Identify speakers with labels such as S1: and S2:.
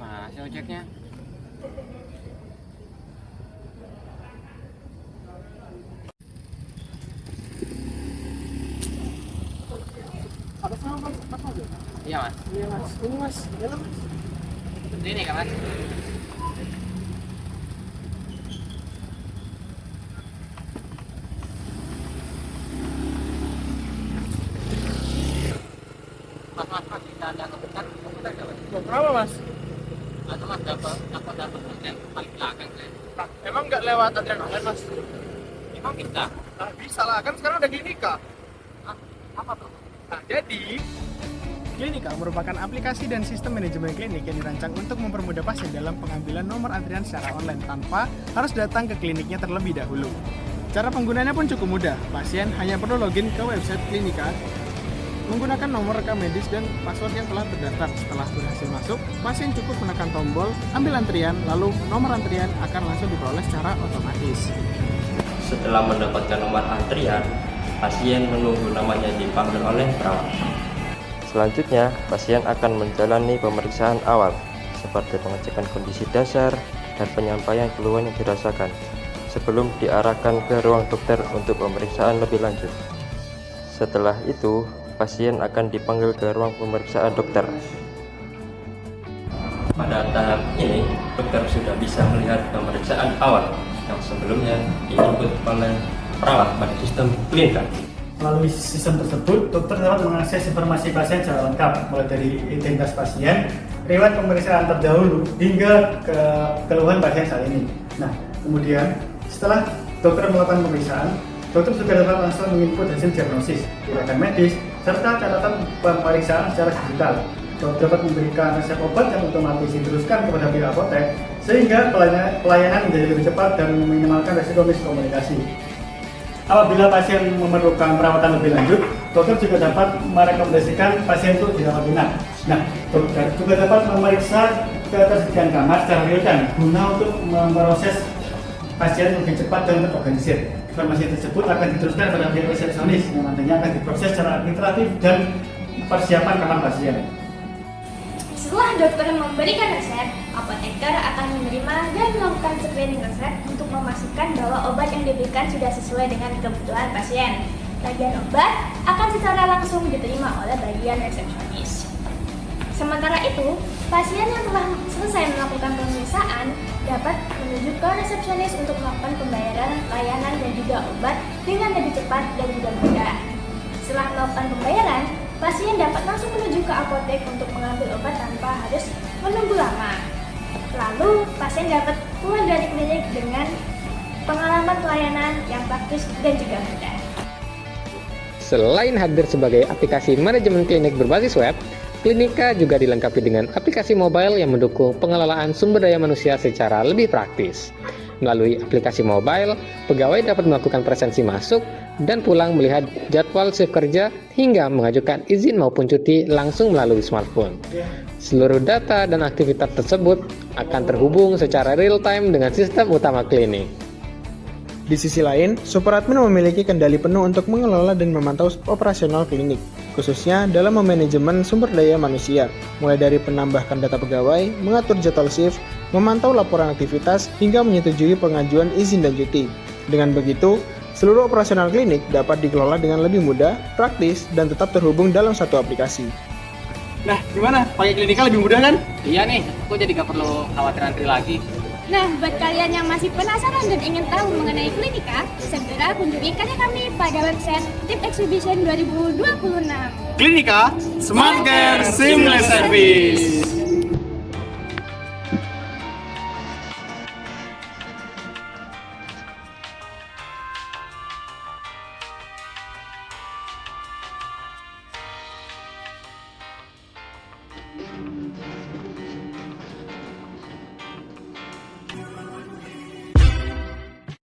S1: Masih ojeknya.
S2: Ada sama mas?
S1: Iya mas.
S2: Iya mas. Ini mas. Dalam mas.
S1: Ini kan mas. Mas, kita ada komputer nggak mas?
S2: Kenapa mas?
S1: Atau mas dapat yang paling belakang kan?
S2: Nah, emang nggak lewat antrian online mas?
S1: Emang bisa?
S2: Nah, bisa lah. Kan sekarang udah Klinika.
S1: Hah? Apa tuh?
S2: Nah, jadi Klinika merupakan aplikasi dan sistem manajemen klinik yang dirancang untuk mempermudah pasien dalam pengambilan nomor antrian secara online tanpa harus datang ke kliniknya terlebih dahulu. Cara penggunaannya pun cukup mudah. Pasien hanya perlu login ke website Klinika, menggunakan nomor rekam medis dan password yang telah terdaftar. Setelah berhasil masuk, pasien cukup menekan tombol ambil antrian, lalu nomor antrian akan langsung diperoleh secara otomatis.
S3: Setelah mendapatkan nomor antrian, pasien menunggu namanya dipanggil oleh perawat. Selanjutnya, pasien akan menjalani pemeriksaan awal, seperti pengecekan kondisi dasar dan penyampaian keluhan yang dirasakan, sebelum diarahkan ke ruang dokter untuk pemeriksaan lebih lanjut. Setelah itu, pasien akan dipanggil ke ruang pemeriksaan dokter. Pada tahap ini, dokter sudah bisa melihat pemeriksaan awal yang sebelumnya diikut oleh perawat pada sistem Klinika.
S4: Melalui sistem tersebut, dokter dapat mengakses informasi pasien secara lengkap, mulai dari identitas pasien, riwayat pemeriksaan terdahulu, hingga ke keluhan pasien saat ini. Nah, kemudian setelah dokter melakukan pemeriksaan, dokter juga dapat langsung menginput hasil diagnosis, tindakan medis, serta catatan pemeriksaan secara digital. Dokter dapat memberikan resep obat yang otomatis diteruskan kepada pihak apotek, sehingga pelayanan menjadi lebih cepat dan meminimalkan resiko miskomunikasi. Apabila pasien memerlukan perawatan lebih lanjut, dokter juga dapat merekomendasikan pasien untuk dirawat inap. Nah, dokter juga dapat memeriksa ketersediaan kamar secara real time guna untuk memproses pasien lebih cepat dan terorganisir. Informasi tersebut akan diteruskan pada pihak resepsionis yang nantinya akan diproses secara administratif dan persiapan kamar pasien.
S5: Setelah dokter memberikan resep, apoteker akan menerima dan melakukan screening resep untuk memastikan bahwa obat yang diberikan sudah sesuai dengan kebutuhan pasien. Tagihan obat akan secara langsung diterima oleh bagian resepsionis. Sementara itu, pasien yang telah selesai melakukan pemeriksaan dapat menuju ke resepsionis untuk melakukan pembayaran layanan dan juga obat dengan lebih cepat dan juga mudah. Setelah melakukan pembayaran, pasien dapat langsung menuju ke apotek untuk mengambil obat tanpa harus menunggu lama. Lalu, pasien dapat keluar dari klinik dengan pengalaman pelayanan yang praktis dan juga mudah.
S6: Selain hadir sebagai aplikasi manajemen klinik berbasis web, Klinika juga dilengkapi dengan aplikasi mobile yang mendukung pengelolaan sumber daya manusia secara lebih praktis. Melalui aplikasi mobile, pegawai dapat melakukan presensi masuk dan pulang melihat jadwal shift kerja hingga mengajukan izin maupun cuti langsung melalui smartphone. Seluruh data dan aktivitas tersebut akan terhubung secara real-time dengan sistem utama klinik.
S2: Di sisi lain, superadmin memiliki kendali penuh untuk mengelola dan memantau operasional klinik, khususnya dalam memanajemen sumber daya manusia, mulai dari menambahkan data pegawai, mengatur jadwal shift, memantau laporan aktivitas, hingga menyetujui pengajuan izin dan cuti. Dengan begitu, seluruh operasional klinik dapat dikelola dengan lebih mudah, praktis, dan tetap terhubung dalam satu aplikasi.
S4: Nah, gimana? Pakai Klinika lebih mudah kan?
S1: Iya nih, aku jadi gak perlu khawatir antri lagi.
S5: Nah, buat kalian yang masih penasaran dan ingin tahu mengenai Klinika, segera kunjungi karya kami pada website Tip Exhibition 2026.
S4: Klinika, Smart Care Seamless Service.